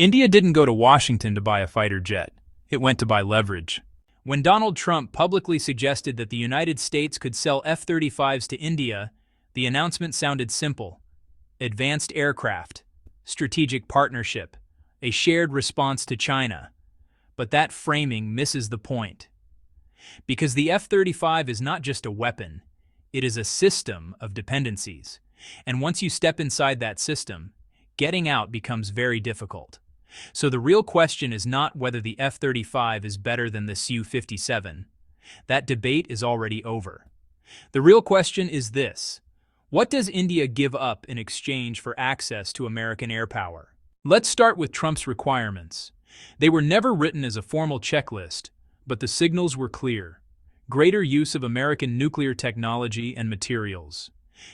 India didn't go to Washington to buy a fighter jet. It went to buy leverage. When Donald Trump publicly suggested that the United States could sell F-35s to India, the announcement sounded simple: advanced aircraft, strategic partnership, a shared response to China. But that framing misses the point. Because the F-35 is not just a weapon, it is a system of dependencies. And once you step inside that system, getting out becomes very difficult. So the real question is not whether the F-35 is better than the Su-57. That debate is already over. The real question is this: what does India give up in exchange for access to American air power? Let's start with Trump's requirements. They were never written as a formal checklist, but the signals were clear. Greater use of American nuclear technology and materials,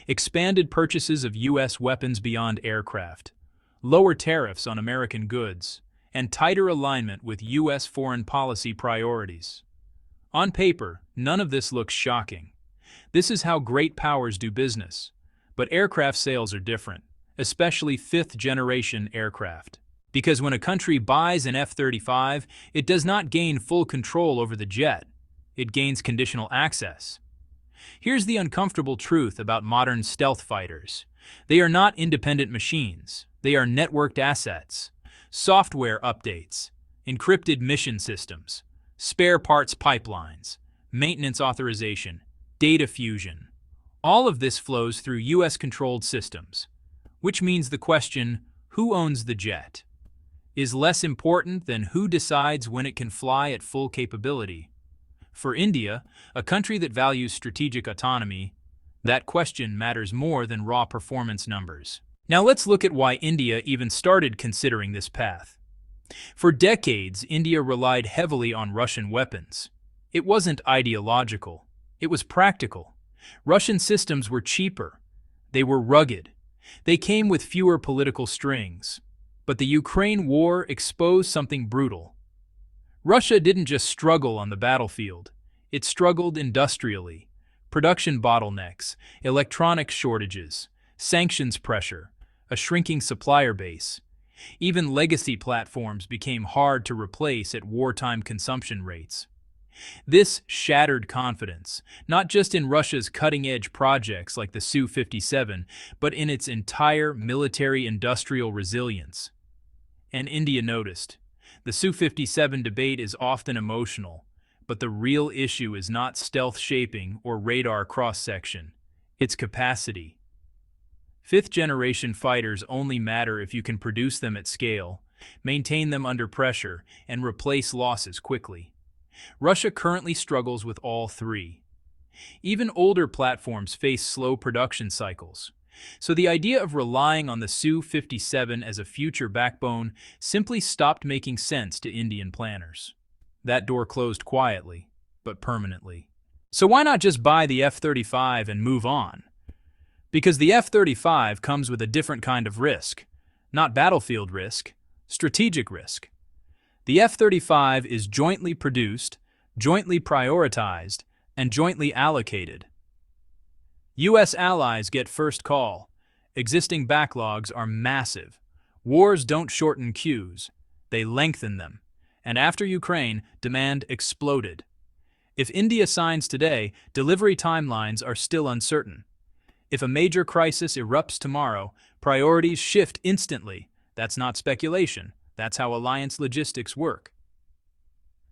expanded purchases of U.S. weapons beyond aircraft, lower tariffs on American goods, and tighter alignment with U.S. foreign policy priorities. On paper, none of this looks shocking. This is how great powers do business. But aircraft sales are different, especially fifth-generation aircraft. Because when a country buys an F-35, it does not gain full control over the jet. It gains conditional access. Here's the uncomfortable truth about modern stealth fighters. They are not independent machines. They are networked assets, software updates, encrypted mission systems, spare parts pipelines, maintenance authorization, data fusion. All of this flows through US-controlled systems, which means the question, who owns the jet, is less important than who decides when it can fly at full capability. For India, a country that values strategic autonomy, that question matters more than raw performance numbers. Now let's look at why India even started considering this path. For decades, India relied heavily on Russian weapons. It wasn't ideological. It was practical. Russian systems were cheaper. They were rugged. They came with fewer political strings. But the Ukraine war exposed something brutal. Russia didn't just struggle on the battlefield. It struggled industrially. Production bottlenecks, electronics shortages, sanctions pressure, a shrinking supplier base. Even legacy platforms became hard to replace at wartime consumption rates. This shattered confidence, not just in Russia's cutting-edge projects like the Su-57, but in its entire military-industrial resilience. And India noticed. The Su-57 debate is often emotional, but the real issue is not stealth shaping or radar cross-section. It's capacity. Fifth-generation fighters only matter if you can produce them at scale, maintain them under pressure, and replace losses quickly. Russia currently struggles with all three. Even older platforms face slow production cycles. So the idea of relying on the Su-57 as a future backbone simply stopped making sense to Indian planners. That door closed quietly, but permanently. So why not just buy the F-35 and move on? Because the F-35 comes with a different kind of risk. Not battlefield risk, strategic risk. The F-35 is jointly produced, jointly prioritized, and jointly allocated. U.S. allies get first call. Existing backlogs are massive. Wars don't shorten queues, they lengthen them. And after Ukraine, demand exploded. If India signs today, delivery timelines are still uncertain. If a major crisis erupts tomorrow, priorities shift instantly. That's not speculation. That's how alliance logistics work.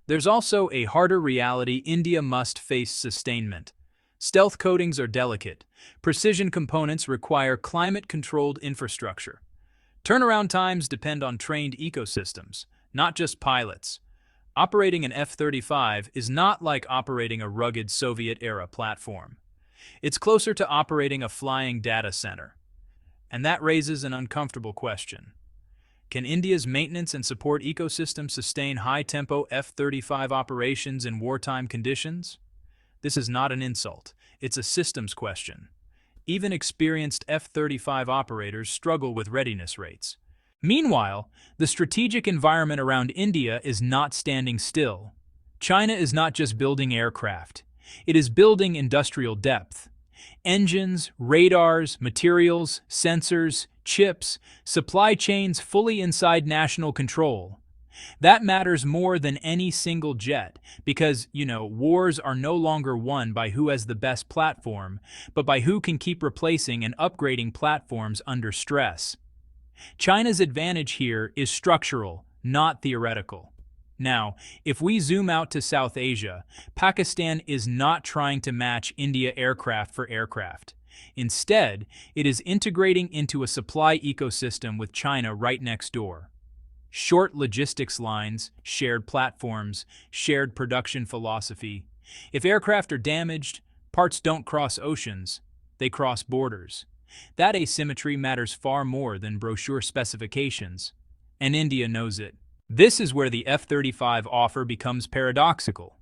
There's also a harder reality: India must face sustainment. Stealth coatings are delicate. Precision components require climate-controlled infrastructure. Turnaround times depend on trained ecosystems, not just pilots. Operating an F-35 is not like operating a rugged Soviet-era platform. It's closer to operating a flying data center. And that raises an uncomfortable question. Can India's maintenance and support ecosystem sustain high-tempo F-35 operations in wartime conditions? This is not an insult. It's a systems question. Even experienced F-35 operators struggle with readiness rates. Meanwhile, the strategic environment around India is not standing still. China is not just building aircraft. It is building industrial depth. Engines, radars, materials, sensors, chips, supply chains fully inside national control. That matters more than any single jet because, wars are no longer won by who has the best platform, but by who can keep replacing and upgrading platforms under stress. China's advantage here is structural, not theoretical. Now, if we zoom out to South Asia, Pakistan is not trying to match India aircraft for aircraft. Instead, it is integrating into a supply ecosystem with China right next door. Short logistics lines, shared platforms, shared production philosophy. If aircraft are damaged, parts don't cross oceans, they cross borders. That asymmetry matters far more than brochure specifications, and India knows it. This is where the F-35 offer becomes paradoxical.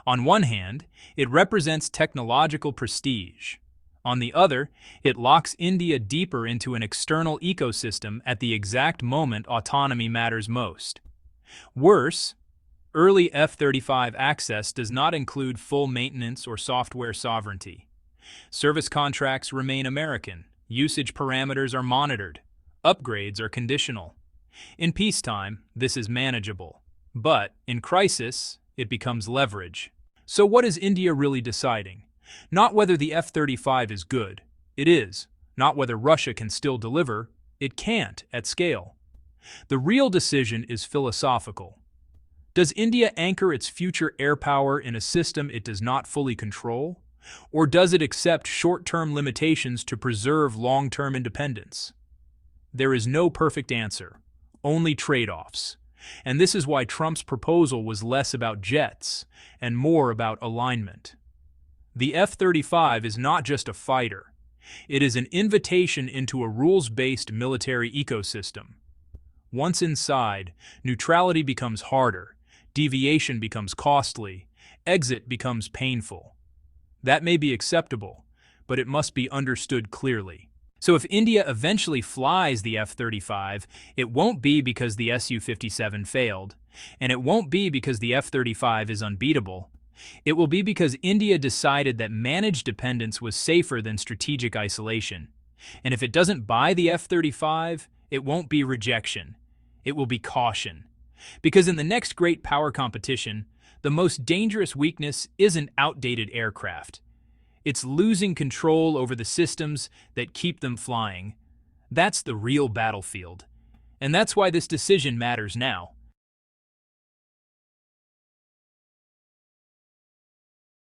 On one hand, it represents technological prestige. On the other, it locks India deeper into an external ecosystem at the exact moment autonomy matters most. Worse, early F-35 access does not include full maintenance or software sovereignty. Service contracts remain American, usage parameters are monitored, upgrades are conditional. In peacetime, this is manageable. But, in crisis, it becomes leverage. So what is India really deciding? Not whether the F-35 is good. It is. Not whether Russia can still deliver. It can't, at scale. The real decision is philosophical. Does India anchor its future air power in a system it does not fully control? Or does it accept short-term limitations to preserve long-term independence? There is no perfect answer. Only trade-offs. And this is why Trump's proposal was less about jets and more about alignment. The F-35 is not just a fighter. It is an invitation into a rules-based military ecosystem. Once inside, neutrality becomes harder, deviation becomes costly, exit becomes painful. That may be acceptable, but it must be understood clearly. So if India eventually flies the F-35, it won't be because the Su-57 failed, and it won't be because the F-35 is unbeatable. It will be because India decided that managed dependence was safer than strategic isolation. And if it doesn't buy the F-35, it won't be rejection. It will be caution. Because in the next great power competition, the most dangerous weakness isn't outdated aircraft. It's losing control over the systems that keep them flying. That's the real battlefield. And that's why this decision matters now.